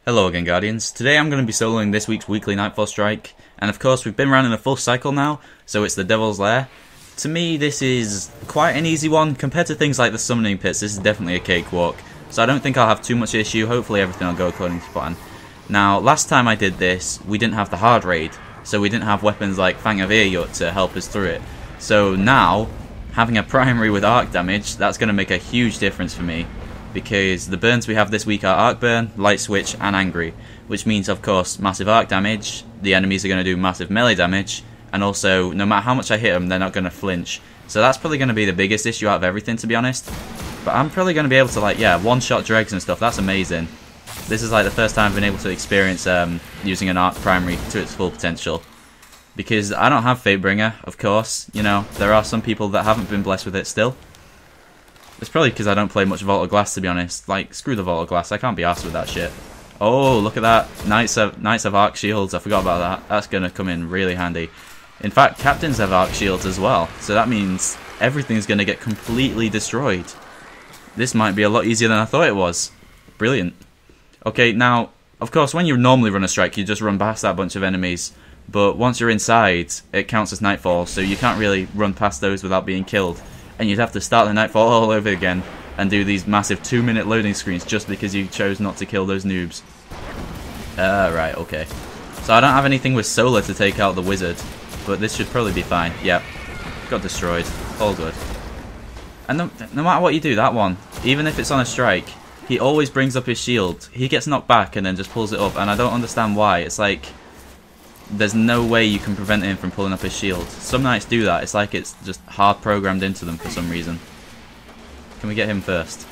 Hello again, Guardians. Today I'm going to be soloing this week's weekly Nightfall strike, and of course we've been running a full cycle now, so it's the Devil's Lair. To me, this is quite an easy one. Compared to things like the Summoning Pits, this is definitely a cakewalk, so I don't think I'll have too much issue. Hopefully everything will go according to plan. Now, last time I did this, we didn't have the hard raid, so we didn't have weapons like Fang of Ear to help us through it. So now, having a primary with arc damage, that's going to make a huge difference for me. Because the burns we have this week are Arc Burn, Light Switch, and Angry, which means, of course, massive arc damage, the enemies are going to do massive melee damage, and also, no matter how much I hit them, they're not going to flinch. So that's probably going to be the biggest issue out of everything, to be honest. But I'm probably going to be able to, one-shot dregs and stuff. That's amazing. This is, the first time I've been able to experience using an arc primary to its full potential. Because I don't have Fatebringer, of course. You know, there are some people that haven't been blessed with it still. It's probably because I don't play much Vault of Glass, to be honest. Screw the Vault of Glass, I can't be arsed with that shit. Oh, look at that. Knights have Arc Shields, I forgot about that. That's going to come in really handy. In fact, Captains have Arc Shields as well, so that means everything's going to get completely destroyed. This might be a lot easier than I thought it was. Brilliant. Okay, now, of course, when you normally run a strike, you just run past that bunch of enemies. But once you're inside, it counts as Nightfall, so you can't really run past those without being killed. And you'd have to start the Nightfall all over again and do these massive 2-minute loading screens just because you chose not to kill those noobs. Right, okay. So I don't have anything with Solar to take out the wizard, but this should probably be fine. Yep, got destroyed. All good. And no matter what you do, that one, even if it's on a strike, he always brings up his shield. He gets knocked back and then just pulls it up, and I don't understand why. It's like there's no way you can prevent him from pulling up his shield. Some knights do that. It's like it's just hard programmed into them for some reason. Can we get him first?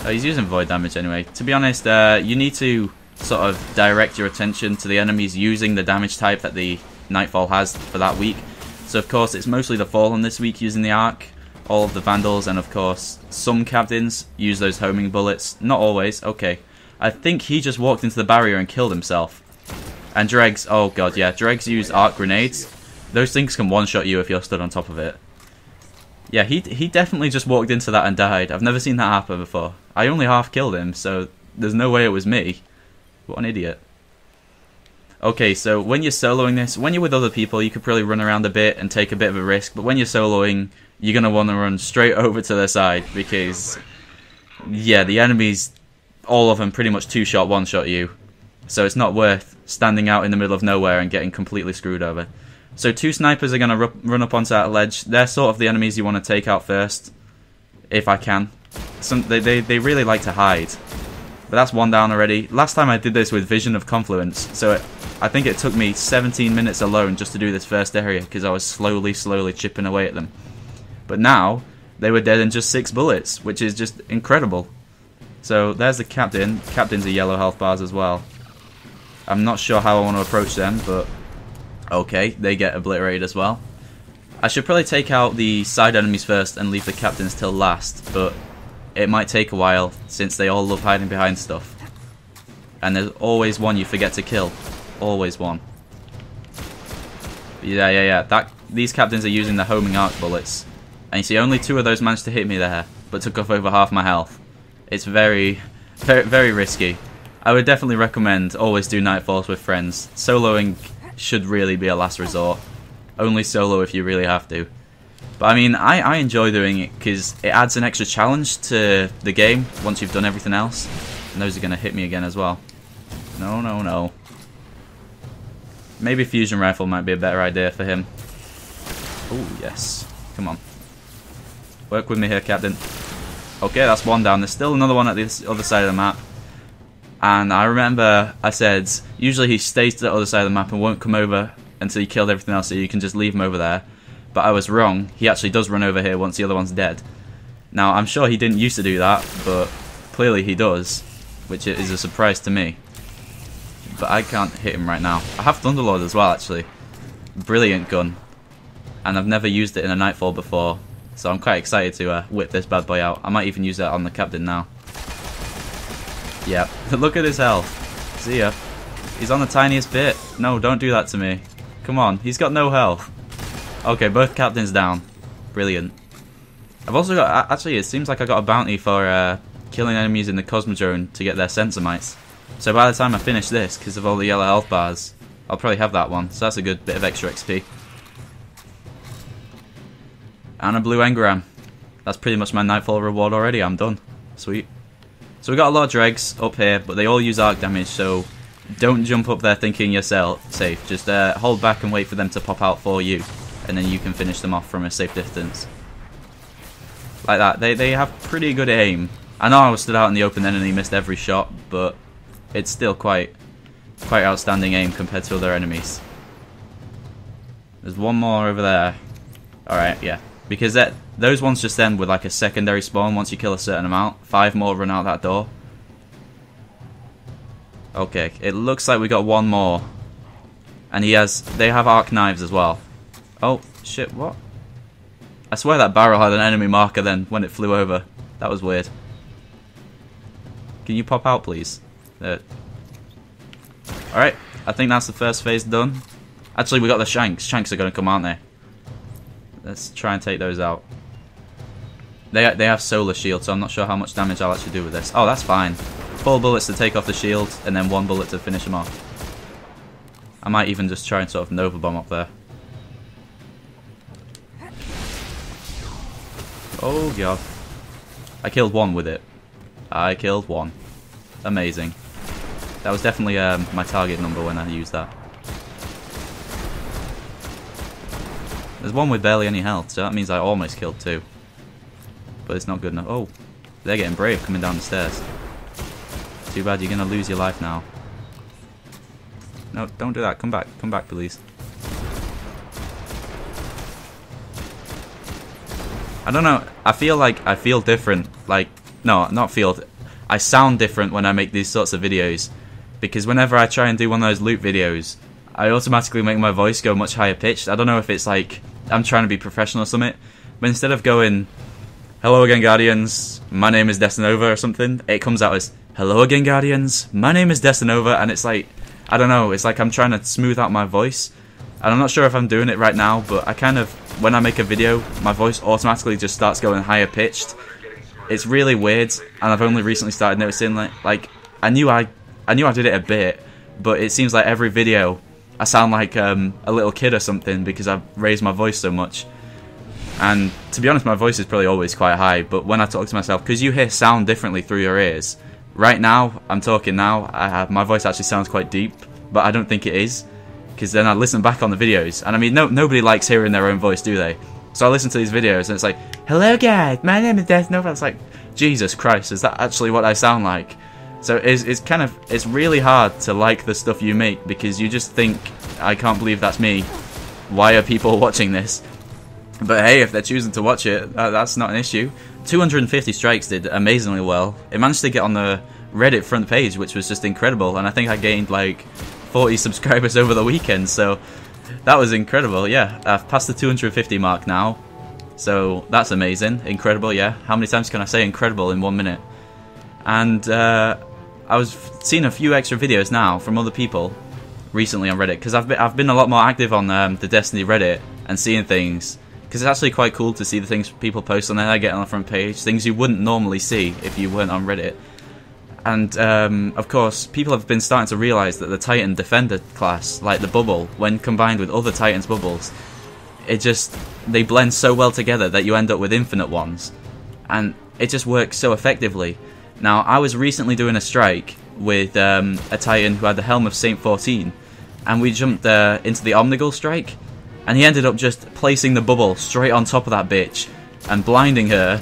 Oh, he's using void damage anyway. To be honest, you need to sort of direct your attention to the enemies using the damage type that the Nightfall has for that week. So of course it's mostly the Fallen this week using the Arc, all of the Vandals, and of course some Captains use those homing bullets. Not always. Okay. I think he just walked into the barrier and killed himself. And Dregs, oh god, yeah, Dregs use arc grenades. Those things can one-shot you if you're stood on top of it. Yeah, he definitely just walked into that and died. I've never seen that happen before. I only half killed him, so there's no way it was me. What an idiot. Okay, so when you're soloing this, when you're with other people, you could probably run around a bit and take a bit of a risk, but when you're soloing, you're going to want to run straight over to their side, because, yeah, the enemies, all of them pretty much two-shot, one-shot you. So it's not worth standing out in the middle of nowhere and getting completely screwed over. So two snipers are going to run up onto that ledge. They're sort of the enemies you want to take out first, if I can. They really like to hide. But that's one down already. Last time I did this with Vision of Confluence, so I think it took me 17 minutes alone just to do this first area, because I was slowly chipping away at them. But now, they were dead in just 6 bullets, which is just incredible. So there's the Captain. Captains are yellow health bars as well. I'm not sure how I want to approach them, but okay, they get obliterated as well. I should probably take out the side enemies first and leave the Captains till last, but it might take a while since they all love hiding behind stuff. And there's always one you forget to kill. Always one. Yeah. These Captains are using the homing arc bullets. And you see, only 2 of those managed to hit me there, but took off over half my health. It's very risky. I would definitely recommend always do Nightfalls with friends. Soloing should really be a last resort. Only solo if you really have to. But I mean, I enjoy doing it because it adds an extra challenge to the game once you've done everything else. And those are going to hit me again as well. No. Maybe Fusion Rifle might be a better idea for him. Oh, yes. Come on. Work with me here, Captain. Okay, that's one down. There's still another one at the other side of the map. And I remember I said, usually he stays to the other side of the map and won't come over until you killed everything else, so you can just leave him over there. But I was wrong. He actually does run over here once the other one's dead. Now, I'm sure he didn't used to do that, but clearly he does, which is a surprise to me. But I can't hit him right now. I have Thunderlord as well, actually. Brilliant gun. And I've never used it in a Nightfall before, so I'm quite excited to whip this bad boy out. I might even use that on the Captain now. Yep, look at his health. See ya. He's on the tiniest bit. No, don't do that to me. Come on, he's got no health. Okay, both Captains down. Brilliant. I've also got, actually it seems like I got a bounty for killing enemies in the Cosmodrome to get their sensor mites. So by the time I finish this, because of all the yellow health bars, I'll probably have that one. So that's a good bit of extra XP. And a blue engram. That's pretty much my Nightfall reward already. I'm done. Sweet. So we got a lot of dregs up here, but they all use arc damage, so don't jump up there thinking you're safe. Just hold back and wait for them to pop out for you, and then you can finish them off from a safe distance. Like that. They have pretty good aim. I know I was stood out in the open then and he missed every shot, but it's still quite outstanding aim compared to other enemies. There's one more over there. Alright, yeah. Because those ones just end with like a secondary spawn once you kill a certain amount. 5 more run out that door. Okay, it looks like we got one more. And they have arc knives as well. Oh, shit, what? I swear that barrel had an enemy marker then when it flew over. That was weird. Can you pop out, please? Alright, I think that's the first phase done. Actually, we got the shanks. Shanks are going to come, aren't they? Let's try and take those out. They have solar shield, so I'm not sure how much damage I'll actually do with this. Oh, that's fine. 4 bullets to take off the shield, and then 1 bullet to finish them off. I might even just try and sort of Nova Bomb up there. Oh god. I killed 1 with it. I killed 1. Amazing. That was definitely my target number when I used that. There's one with barely any health, so that means I almost killed 2. But it's not good enough. Oh, they're getting brave coming down the stairs. Too bad you're going to lose your life now. No, don't do that. Come back, please. I don't know, I feel different. Like, no, not feel. I sound different when I make these sorts of videos. Because whenever I try and do one of those loop videos, I automatically make my voice go much higher pitched. I don't know if it's like I'm trying to be professional or something, but instead of going, "Hello again, Guardians, my name is Destinova" or something, it comes out as, "Hello again, Guardians, my name is Destinova," and it's like, I don't know, it's like I'm trying to smooth out my voice. And I'm not sure if I'm doing it right now, but I kind of, when I make a video, my voice automatically just starts going higher pitched. It's really weird, and I've only recently started noticing, like I knew I did it a bit, but it seems like every video I sound like a little kid or something because I've raised my voice so much. And to be honest, my voice is probably always quite high, but when I talk to myself, because you hear sound differently through your ears, right now, I'm talking now, my voice actually sounds quite deep, but I don't think it is, because then I listen back on the videos, and I mean, nobody likes hearing their own voice, do they? So I listen to these videos, and it's like, "Hello guys, my name is Destinova." It's like, Jesus Christ, is that actually what I sound like? So it's really hard to like the stuff you make, because you just think, I can't believe that's me. Why are people watching this? But hey, if they're choosing to watch it, that's not an issue. 250 strikes did amazingly well. It managed to get on the Reddit front page, which was just incredible, and I think I gained like 40 subscribers over the weekend, so that was incredible. Yeah, I've passed the 250 mark now, so that's amazing. Incredible, yeah. How many times can I say incredible in 1 minute? And I was seeing a few extra videos now from other people recently on Reddit, because I've been a lot more active on the Destiny Reddit and seeing things, because it's actually quite cool to see the things people post on there. I get on the front page, things you wouldn't normally see if you weren't on Reddit. And of course, people have been starting to realise that the Titan Defender class, like the bubble, when combined with other Titans bubbles, they blend so well together that you end up with infinite ones, and it just works so effectively. Now, I was recently doing a strike with a Titan who had the Helm of Saint 14, and we jumped into the Omnigul strike, and he ended up just placing the bubble straight on top of that bitch and blinding her,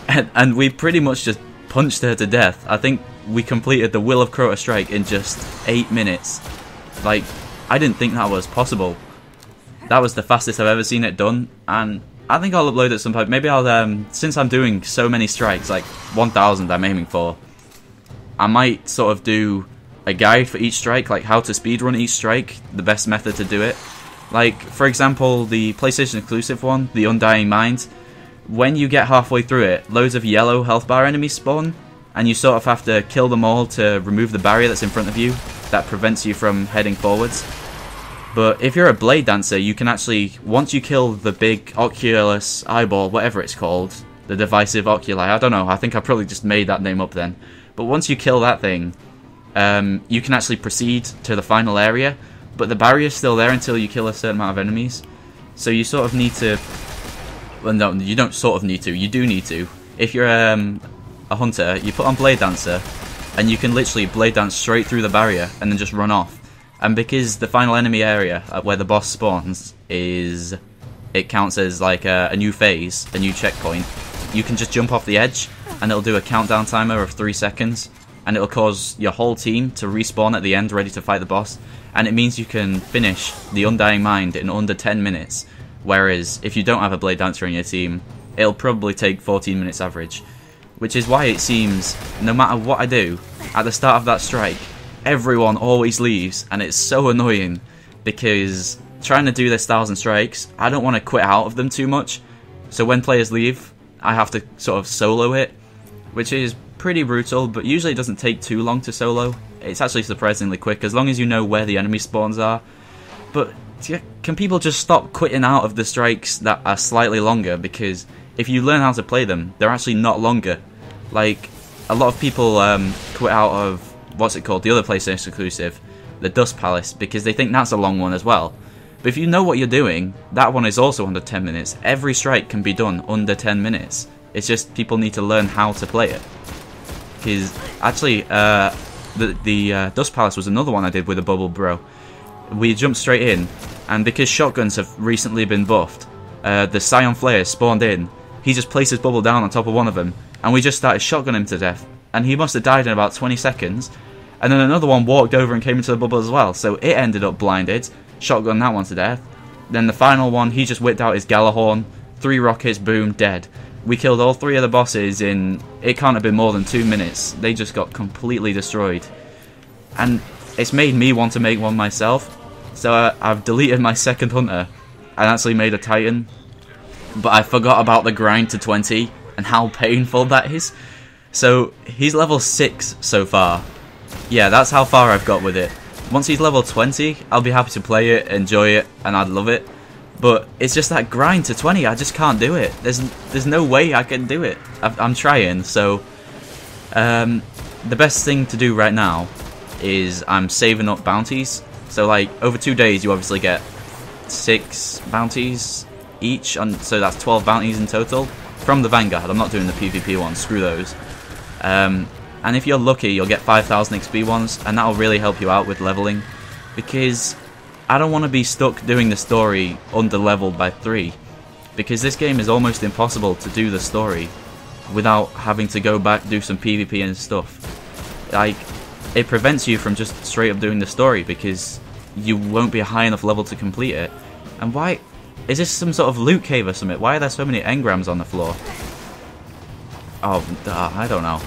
and we pretty much just punched her to death. I think we completed the Will of Crota strike in just 8 minutes. Like, I didn't think that was possible. That was the fastest I've ever seen it done, and I think I'll upload it at some point. Maybe I'll, since I'm doing so many strikes, like 1,000 I'm aiming for, I might sort of do a guide for each strike, like how to speedrun each strike, the best method to do it. Like, for example, the PlayStation exclusive one, the Undying Mind, when you get halfway through it, loads of yellow health bar enemies spawn, and you sort of have to kill them all to remove the barrier that's in front of you that prevents you from heading forwards. But if you're a Blade Dancer, you can actually, once you kill the big Oculus eyeball, whatever it's called, the divisive oculi, I don't know, I think I probably just made that name up then. But once you kill that thing, you can actually proceed to the final area, but the barrier's still there until you kill a certain amount of enemies. So you sort of need to... Well, no, you don't sort of need to. You do need to. If you're a hunter, you put on Blade Dancer, and you can literally Blade Dance straight through the barrier and then just run off. And because the final enemy area, where the boss spawns, it counts as like a new phase, a new checkpoint, you can just jump off the edge, and it'll do a countdown timer of 3 seconds, and it'll cause your whole team to respawn at the end ready to fight the boss, and it means you can finish the Undying Mind in under 10 minutes, whereas if you don't have a Blade Dancer in your team, it'll probably take 14 minutes average. Which is why it seems, no matter what I do, at the start of that strike, everyone always leaves, and it's so annoying, because trying to do their styles and strikes, I don't want to quit out of them too much, so when players leave, I have to sort of solo it, which is pretty brutal, but usually it doesn't take too long to solo. It's actually surprisingly quick, as long as you know where the enemy spawns are. But can people just stop quitting out of the strikes that are slightly longer, because if you learn how to play them, they're actually not longer. Like, a lot of people quit out of, what's it called, the other PlayStation exclusive, the Dust Palace, because they think that's a long one as well. But if you know what you're doing, that one is also under 10 minutes. Every strike can be done under 10 minutes. It's just people need to learn how to play it. Because actually, the Dust Palace was another one I did with a Bubble Bro. We jumped straight in, and because shotguns have recently been buffed, the Scion Flare spawned in. He just placed his bubble down on top of one of them, and we just started shotgunning him to death. And he must have died in about 20 seconds. And then another one walked over and came into the bubble as well, so it ended up blinded. Shotgun that one to death. Then the final one, he just whipped out his Galahorn, 3 rockets, boom, dead. We killed all 3 of the bosses in, it can't have been more than 2 minutes. They just got completely destroyed. And it's made me want to make one myself. So I've deleted my second hunter and actually made a Titan. But I forgot about the grind to 20 and how painful that is. So he's level 6 so far. Yeah, that's how far I've got with it. Once he's level 20, I'll be happy to play it, enjoy it, and I'd love it. But it's just that grind to 20, I just can't do it. There's no way I can do it. I'm trying, so... the best thing to do right now is I'm saving up bounties. So like, over 2 days you obviously get 6 bounties each, so that's 12 bounties in total. From the Vanguard, I'm not doing the PvP ones, screw those. And if you're lucky, you'll get 5,000 XP ones, and that'll really help you out with leveling, because I don't want to be stuck doing the story under-leveled by 3, because this game is almost impossible to do the story without having to go back, do some PvP and stuff. Like, it prevents you from just straight up doing the story, because you won't be a high enough level to complete it. And why... Is this some sort of loot cave or something? Why are there so many engrams on the floor? Oh, I don't know.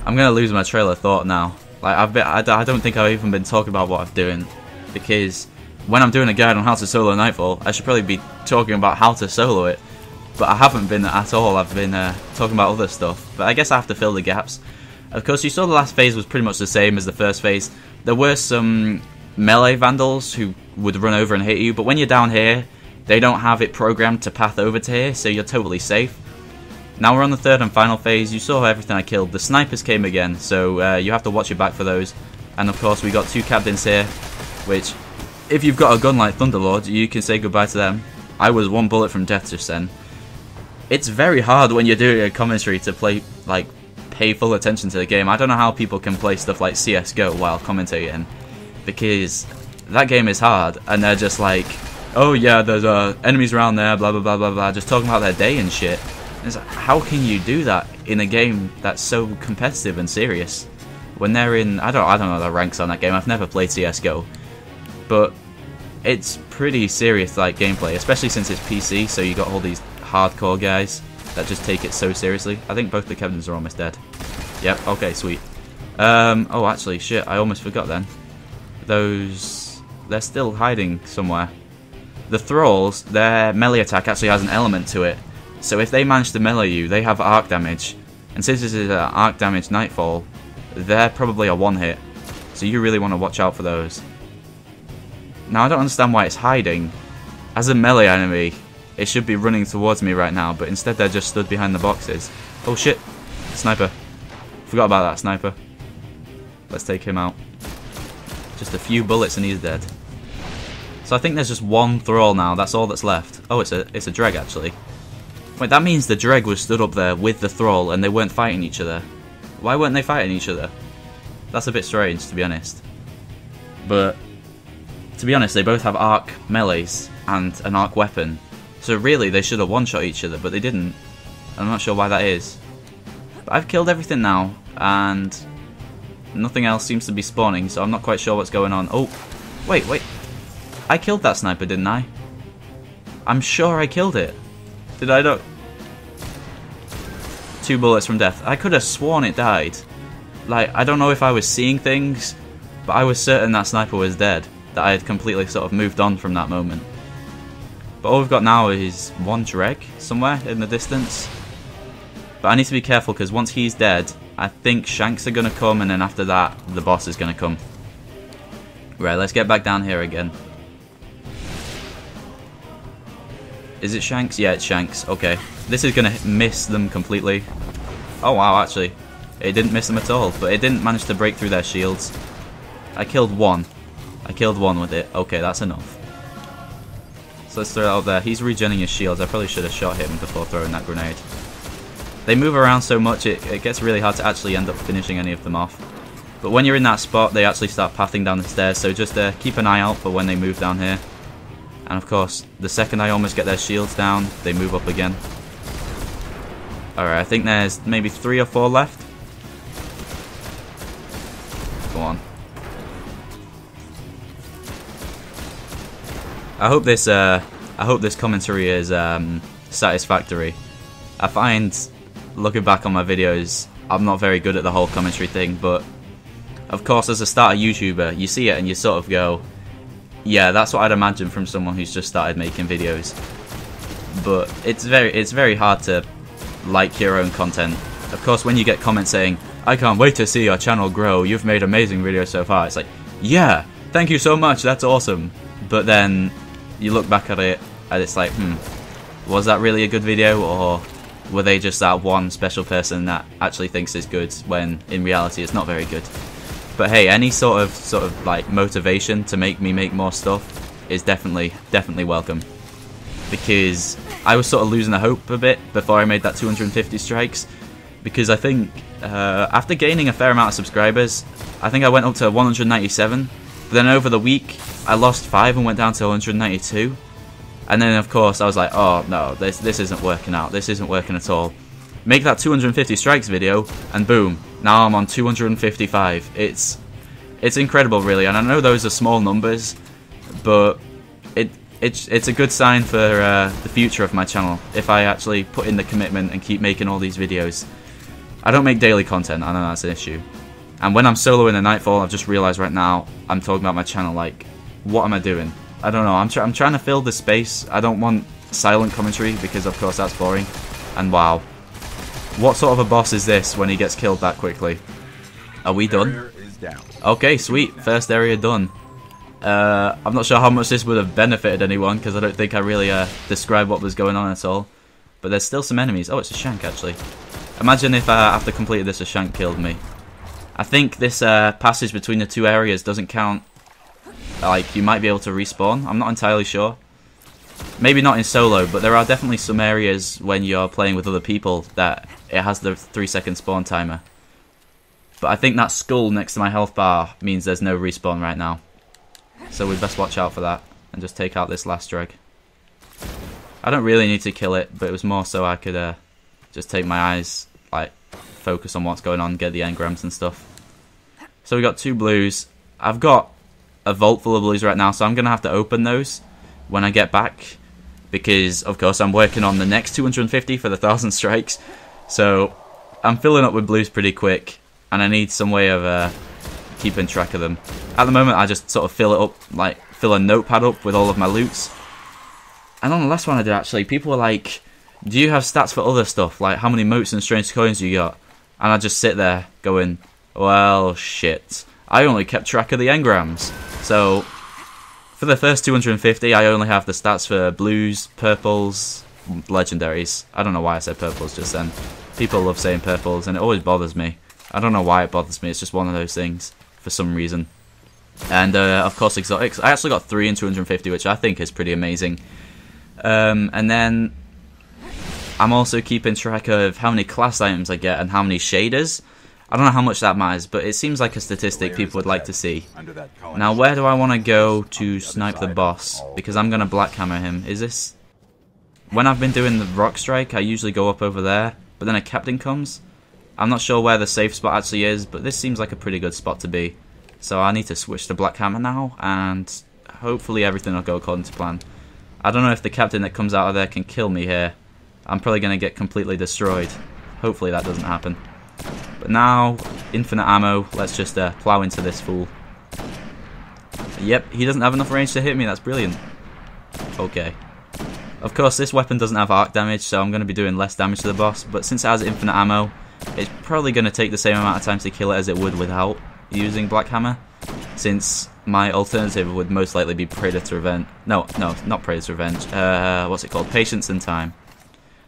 I'm gonna lose my trail of thought now. Like I don't think I've even been talking about what I'm doing, because when I'm doing a guide on how to solo Nightfall, I should probably be talking about how to solo it. But I haven't been at all. I've been talking about other stuff. But I guess I have to fill the gaps. Of course, you saw the last phase was pretty much the same as the first phase. There were some melee vandals who would run over and hit you, but when you're down here, they don't have it programmed to path over to here, so you're totally safe. Now we're on the third and final phase. You saw everything I killed. The snipers came again, so you have to watch your back for those. And of course we got 2 captains here, which, if you've got a gun like Thunderlord, you can say goodbye to them. I was 1 bullet from death just then. It's very hard when you're doing a commentary to pay full attention to the game. I don't know how people can play stuff like CSGO while commentating, because that game is hard, and they're just like, oh yeah, there's enemies around there, blah blah blah blah blah, just talking about their day and shit. It's like, how can you do that in a game that's so competitive and serious? When they're in, I don't know the ranks on that game. I've never played CS:GO, but it's pretty serious like gameplay, especially since it's PC. So you got all these hardcore guys that just take it so seriously. I think both the captains are almost dead. Yep. Okay. Sweet. Oh, actually, shit. I almost forgot then. They're still hiding somewhere. The thralls, their melee attack actually has an element to it. So if they manage to melee you, they have arc damage. And since this is an arc damage Nightfall, they're probably a 1-hit. So you really want to watch out for those. Now I don't understand why it's hiding. As a melee enemy, it should be running towards me right now, but instead they're just stood behind the boxes. Oh shit, sniper. Forgot about that sniper. Let's take him out. Just a few bullets and he's dead. So I think there's just one thrall now. That's all that's left. Oh, it's a dreg actually. Wait, that means the dreg was stood up there with the thrall and they weren't fighting each other. Why weren't they fighting each other? That's a bit strange, to be honest. But to be honest, they both have arc melees and an arc weapon. So really, they should have one-shot each other, but they didn't. I'm not sure why that is. But I've killed everything now, and nothing else seems to be spawning, so I'm not quite sure what's going on. Oh, wait. I killed that sniper, didn't I? I'm sure I killed it. Did I not? 2 bullets from death. I could have sworn it died. Like, I don't know if I was seeing things, but I was certain that sniper was dead. That I had completely sort of moved on from that moment. But all we've got now is one dreg somewhere in the distance. But I need to be careful because once he's dead, I think Shanks are going to come, and then after that, the boss is going to come. Right, let's get back down here again. Is it Shanks? Yeah, it's Shanks. Okay. This is going to miss them completely. Oh, wow, actually. It didn't miss them at all, but it didn't manage to break through their shields. I killed one. I killed one with it. Okay, that's enough. So let's throw it out there. He's regenerating his shields. I probably should have shot him before throwing that grenade. They move around so much, it gets really hard to actually end up finishing any of them off. But when you're in that spot, they actually start pathing down the stairs, so just keep an eye out for when they move down here. And of course, the second I almost get their shields down, they move up again. Alright, I think there's maybe 3 or 4 left. Go on. I hope this commentary is satisfactory. I find, looking back on my videos, I'm not very good at the whole commentary thing, but of course as a starter YouTuber, you see it and you sort of go, yeah, that's what I'd imagine from someone who's just started making videos. But it's very hard to like your own content. Of course, when you get comments saying, I can't wait to see your channel grow, you've made amazing videos so far, it's like, yeah, thank you so much, that's awesome. But then you look back at it and it's like, was that really a good video, or were they just that one special person that actually thinks it's good when in reality it's not very good? But hey, any sort of like motivation to make me make more stuff is definitely welcome. Because I was sort of losing the hope a bit before I made that 250 strikes. Because I think after gaining a fair amount of subscribers, I think I went up to 197. But then over the week, I lost 5 and went down to 192. And then of course I was like, oh no, this isn't working out. This isn't working at all. Make that 250 strikes video, and boom, now I'm on 255. It's incredible, really, and I know those are small numbers, but it's a good sign for the future of my channel if I actually put in the commitment and keep making all these videos. I don't make daily content, I know that's an issue. And when I'm soloing a Nightfall, I've just realised right now I'm talking about my channel like, what am I doing? I don't know, I'm trying to fill the space. I don't want silent commentary because of course that's boring. And wow. What sort of a boss is this when he gets killed that quickly? Are we done? Okay, sweet. First area done. I'm not sure how much this would have benefited anyone because I don't think I really described what was going on at all. But there's still some enemies. Oh, it's a Shank actually. Imagine if after completing this a Shank killed me. I think this passage between the 2 areas doesn't count. Like, you might be able to respawn. I'm not entirely sure. Maybe not in solo, but there are definitely some areas when you're playing with other people that it has the 3-second spawn timer. But I think that skull next to my health bar means there's no respawn right now. So we'd best watch out for that and just take out this last dreg. I don't really need to kill it, but it was more so I could just take my eyes, like, focus on what's going on, get the engrams and stuff. So we got 2 blues. I've got a vault full of blues right now, so I'm going to have to open those when I get back, because of course I'm working on the next 250 for the 1,000 strikes, so I'm filling up with blues pretty quick, and I need some way of keeping track of them. At the moment I just sort of fill it up, like fill a notepad up with all of my loots. And on the last one I did actually, people were like, do you have stats for other stuff, like how many motes and strange coins you got? And I just sit there going, well shit, I only kept track of the engrams. So for the first 250, I only have the stats for blues, purples, legendaries. I don't know why I said purples just then. People love saying purples, and it always bothers me. I don't know why it bothers me, it's just one of those things. for some reason. And of course exotics. I actually got 3 in 250, which I think is pretty amazing. And then I'm also keeping track of how many class items I get and how many shaders. I don't know how much that matters, but it seems like a statistic people would like to see. Now, where do I want to go to snipe the boss? Because I'm going to black hammer him. Is this... When I've been doing the rock strike, I usually go up over there, but then a captain comes. I'm not sure where the safe spot actually is, but this seems like a pretty good spot to be. So I need to switch to black hammer now, and hopefully everything will go according to plan. I don't know if the captain that comes out of there can kill me here. I'm probably going to get completely destroyed. Hopefully that doesn't happen. But now, infinite ammo, let's just plow into this fool. Yep, he doesn't have enough range to hit me, that's brilliant. Okay. Of course, this weapon doesn't have arc damage, so I'm going to be doing less damage to the boss, but since it has infinite ammo, it's probably going to take the same amount of time to kill it as it would without using black hammer, since my alternative would most likely be Predator Revenge. No, not Predator Revenge. What's it called? Patience and Time.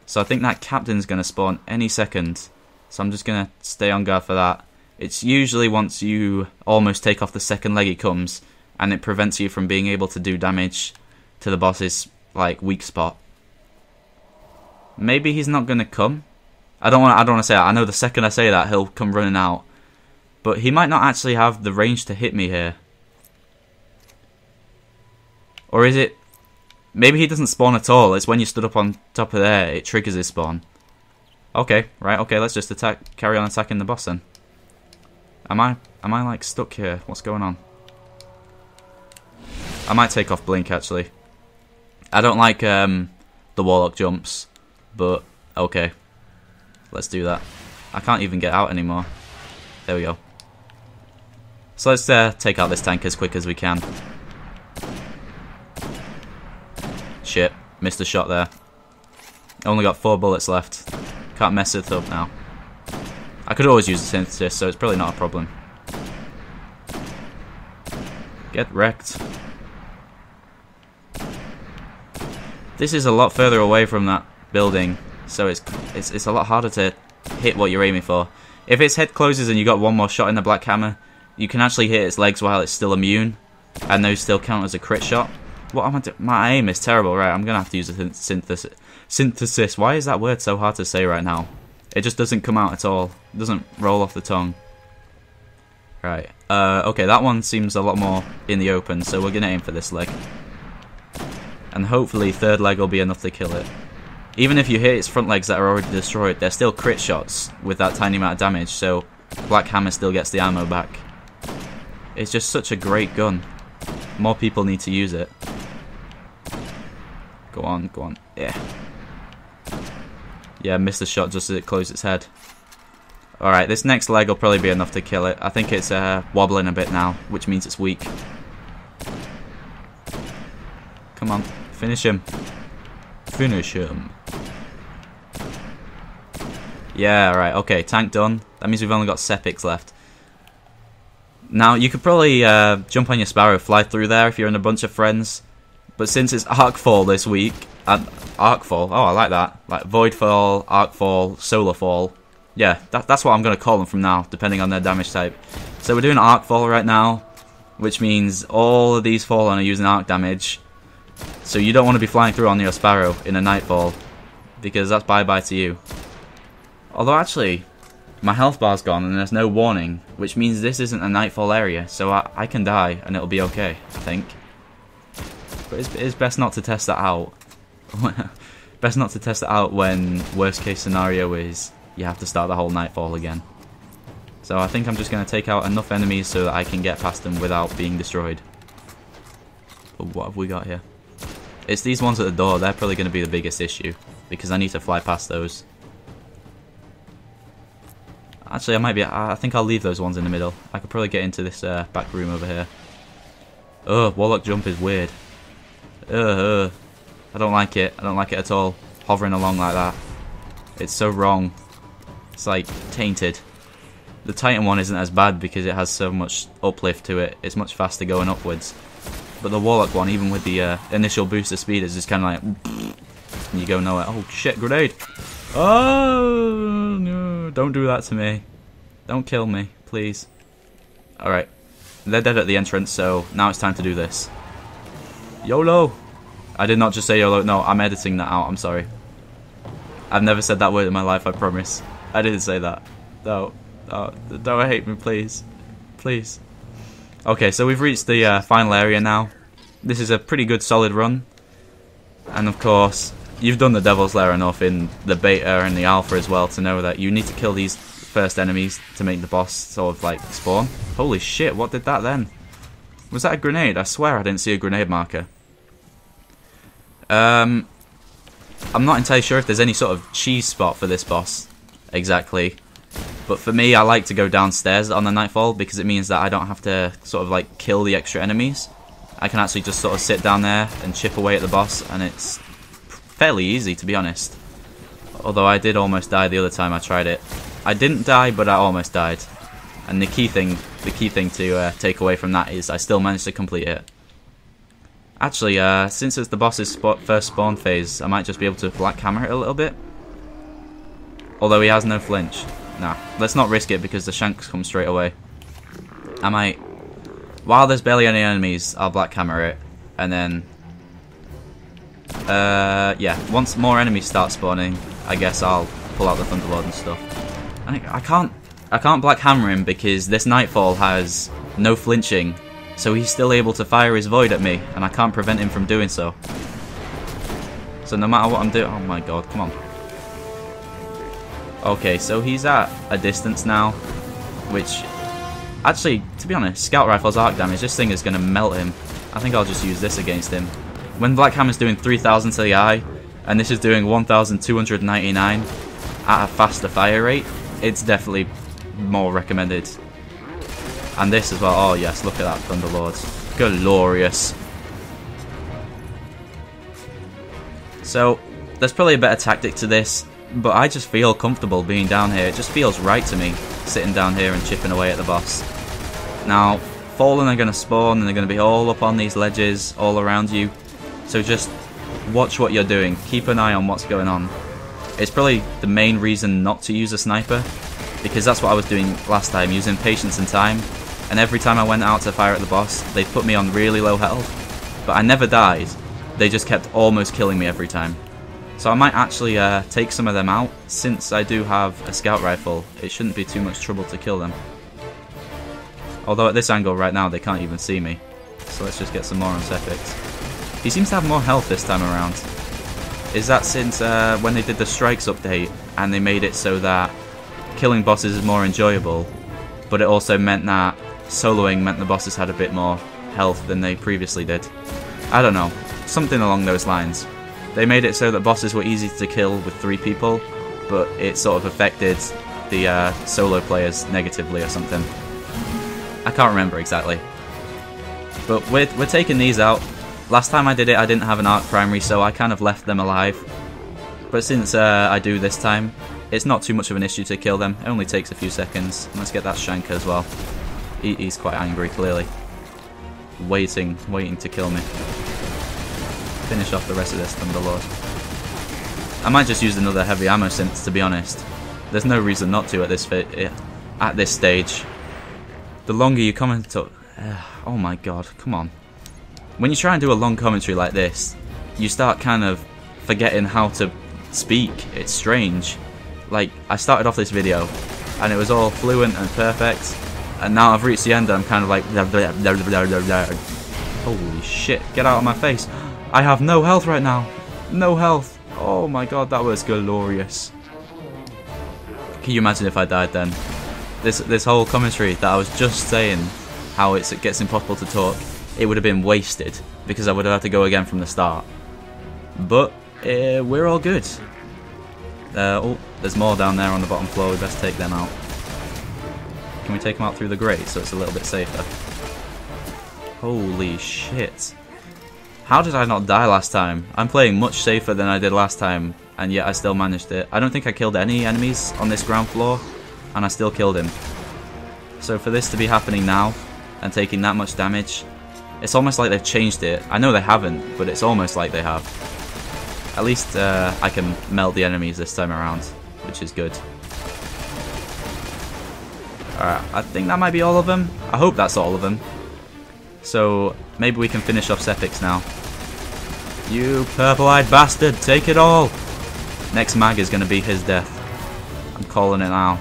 So I think that captain's going to spawn any second. So I'm just going to stay on guard for that. It's usually once you almost take off the second leg he comes, and it prevents you from being able to do damage to the boss's like weak spot. Maybe he's not going to come. I don't want to say that. I know the second I say that he'll come running out. But he might not actually have the range to hit me here. Or is it... Maybe he doesn't spawn at all. It's when you stood up on top of there, it triggers his spawn. Okay, right, okay, let's just carry on attacking the boss then. Am I like stuck here? What's going on? I might take off Blink actually. I don't like the Warlock jumps, but okay. Let's do that. I can't even get out anymore. There we go. So let's take out this tank as quick as we can. Shit, missed a shot there. Only got 4 bullets left. Can't mess it up now. I could always use the synthesis, so it's probably not a problem. Get wrecked. This is a lot further away from that building, so it's a lot harder to hit what you're aiming for. If its head closes and you got 1 more shot in the black hammer, you can actually hit its legs while it's still immune, and those still count as a crit shot. What am I doing? My aim is terrible. Right, I'm gonna have to use a synthesis. Why is that word so hard to say right now? It just doesn't come out at all. It doesn't roll off the tongue. Right. Okay, that one seems a lot more in the open, so we're gonna aim for this leg. And hopefully third leg will be enough to kill it. Even if you hit its front legs that are already destroyed, they're still crit shots with that tiny amount of damage, so Black Hammer still gets the ammo back. It's just such a great gun. More people need to use it. Go on, go on. Yeah. Yeah, missed the shot just as it closed its head. Alright, this next leg will probably be enough to kill it. I think it's wobbling a bit now, which means it's weak. Come on, finish him. Finish him. Yeah, right, okay, tank done. That means we've only got Sepiks left. Now, you could probably jump on your Sparrow, fly through there if you're in a bunch of friends. But since it's Arcfall this week, Arcfall, oh, I like that. Like Voidfall, Arcfall, Solarfall. Yeah, that's what I'm going to call them from now, depending on their damage type. So we're doing Arcfall right now, which means all of these Fallen are using Arc damage. So you don't want to be flying through on your Sparrow in a Nightfall, because that's bye-bye to you. Although actually, my health bar's gone and there's no warning, which means this isn't a Nightfall area, so I can die and it'll be okay, I think. But it's best not to test that out. Best not to test it out when worst case scenario is you have to start the whole Nightfall again. So I think I'm just going to take out enough enemies so that I can get past them without being destroyed. But what have we got here? It's these ones at the door, they're probably going to be the biggest issue, because I need to fly past those. Actually, I think I'll leave those ones in the middle. I could probably get into this back room over here. Oh, Warlock jump is weird. I don't like it. I don't like it at all. Hovering along like that. It's so wrong. It's like tainted. The Titan one isn't as bad because it has so much uplift to it. It's much faster going upwards. But the Warlock one, even with the initial boost of speed, is just kind of like... And you go nowhere. Oh shit, grenade! Oh no, don't do that to me. Don't kill me, please. Alright. They're dead at the entrance, so now it's time to do this. YOLO! I did not just say YOLO. No, I'm editing that out. I'm sorry. I've never said that word in my life, I promise. I didn't say that. No. Oh, don't hate me, please. Please. Okay, so we've reached the final area now. This is a pretty good solid run. And of course, you've done the Devil's Lair enough in the beta and the alpha as well to know that you need to kill these first enemies to make the boss sort of like spawn. Holy shit, what did that then? Was that a grenade? I swear I didn't see a grenade marker. I'm not entirely sure if there's any sort of cheese spot for this boss exactly. But for me, I like to go downstairs on the Nightfall because it means that I don't have to sort of like kill the extra enemies. I can actually just sort of sit down there and chip away at the boss, and it's fairly easy, to be honest. Although I did almost die the other time I tried it. I didn't die, but I almost died. And the key thing to take away from that is I still managed to complete it. Actually, since it's the boss's first spawn phase, I might just be able to black hammer it a little bit. Although he has no flinch. Nah, let's not risk it because the shanks come straight away. I might... While there's barely any enemies, I'll black hammer it. And then... yeah, once more enemies start spawning, I guess I'll pull out the Thunderlord and stuff. I can't black hammer him because this Nightfall has no flinching, so he's still able to fire his void at me, and I can't prevent him from doing so. So no matter what I'm doing, oh my god, come on. Okay, so he's at a distance now, which actually, to be honest, Scout Rifle's arc damage, this thing is going to melt him. I think I'll just use this against him. When Black Hammer's doing 3000 to the eye, and this is doing 1299 at a faster fire rate, it's definitely more recommended. And this as well, oh yes, look at that Thunderlord. Glorious. So, there's probably a better tactic to this, but I just feel comfortable being down here. It just feels right to me, sitting down here and chipping away at the boss. Now, Fallen are going to spawn, and they're going to be all up on these ledges, all around you. So just watch what you're doing. Keep an eye on what's going on. It's probably the main reason not to use a sniper, because that's what I was doing last time, using patience and time. And every time I went out to fire at the boss, they put me on really low health. But I never died. They just kept almost killing me every time. So I might actually take some of them out. Since I do have a scout rifle, it shouldn't be too much trouble to kill them. Although at this angle right now, they can't even see me. So let's just get some more on Sepix. He seems to have more health this time around. Is that since when they did the Strikes update, and they made it so that killing bosses is more enjoyable, but it also meant that soloing meant the bosses had a bit more health than they previously did? I don't know. Something along those lines. They made it so that bosses were easy to kill with 3 people, but it sort of affected the solo players negatively or something. I can't remember exactly. But we're taking these out. Last time I did it, I didn't have an arc primary, so I kind of left them alive. But since I do this time, it's not too much of an issue to kill them. It only takes a few seconds. Let's get that Shank as well. He's quite angry, clearly. Waiting to kill me. Finish off the rest of this Thunderlord. I might just use another heavy ammo synth, to be honest. There's no reason not to at this stage. The longer you comment... oh my god, come on. When you try and do a long commentary like this, you start kind of forgetting how to speak. It's strange. Like, I started off this video, and it was all fluent and perfect, and now I've reached the end and I'm kind of like... Holy shit, get out of my face. I have no health right now. No health. Oh my god, that was glorious. Can you imagine if I died then? This whole commentary that I was just saying, how it gets impossible to talk, it would have been wasted, because I would have had to go again from the start. But, we're all good. Oh, there's more down there on the bottom floor, we best take them out. Can we take them out through the grate so it's a little bit safer? Holy shit. How did I not die last time? I'm playing much safer than I did last time, and yet I still managed it. I don't think I killed any enemies on this ground floor, and I still killed him. So for this to be happening now, and taking that much damage, it's almost like they've changed it. I know they haven't, but it's almost like they have. At least I can melt the enemies this time around, which is good. Alright, I think that might be all of them. I hope that's all of them. So maybe we can finish off Sepix now. You purple-eyed bastard, take it all! Next mag is going to be his death. I'm calling it now.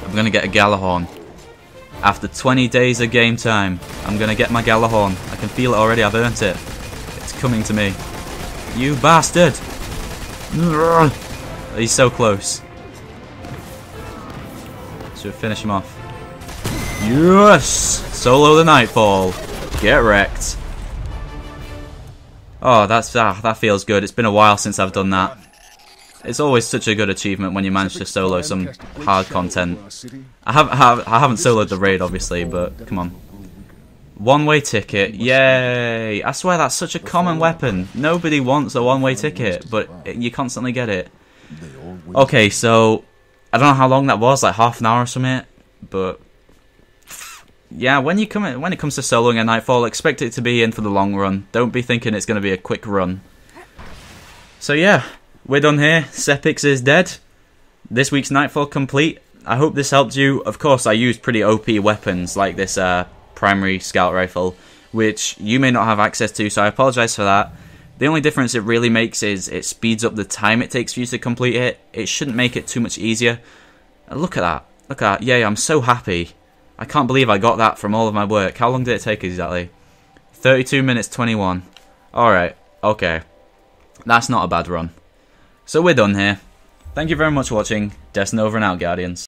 I'm going to get a Galahorn. After 20 days of game time, I'm going to get my Galahorn. I can feel it already, I've earned it. It's coming to me. You bastard! He's so close. Should finish him off. Yes! Solo the Nightfall. Get wrecked. Oh, that feels good. It's been a while since I've done that. It's always such a good achievement when you manage to solo some hard content. I haven't soloed the raid, obviously, but come on. One-way ticket. Yay! I swear that's such a common weapon. Nobody wants a one-way ticket, but you constantly get it. Okay, so I don't know how long that was, like half an hour or something, but yeah, when it comes to soloing a Nightfall, expect it to be in for the long run. Don't be thinking it's going to be a quick run. So yeah, we're done here. Sepix is dead. This week's Nightfall complete. I hope this helped you. Of course, I used pretty OP weapons like this primary scout rifle, which you may not have access to, so I apologise for that. The only difference it really makes is it speeds up the time it takes for you to complete it. It shouldn't make it too much easier. Look at that. Look at that. Yeah, I'm so happy. I can't believe I got that from all of my work. How long did it take exactly? 32 minutes 21. Alright, okay. That's not a bad run. So we're done here. Thank you very much for watching. Destinova and out, Guardians.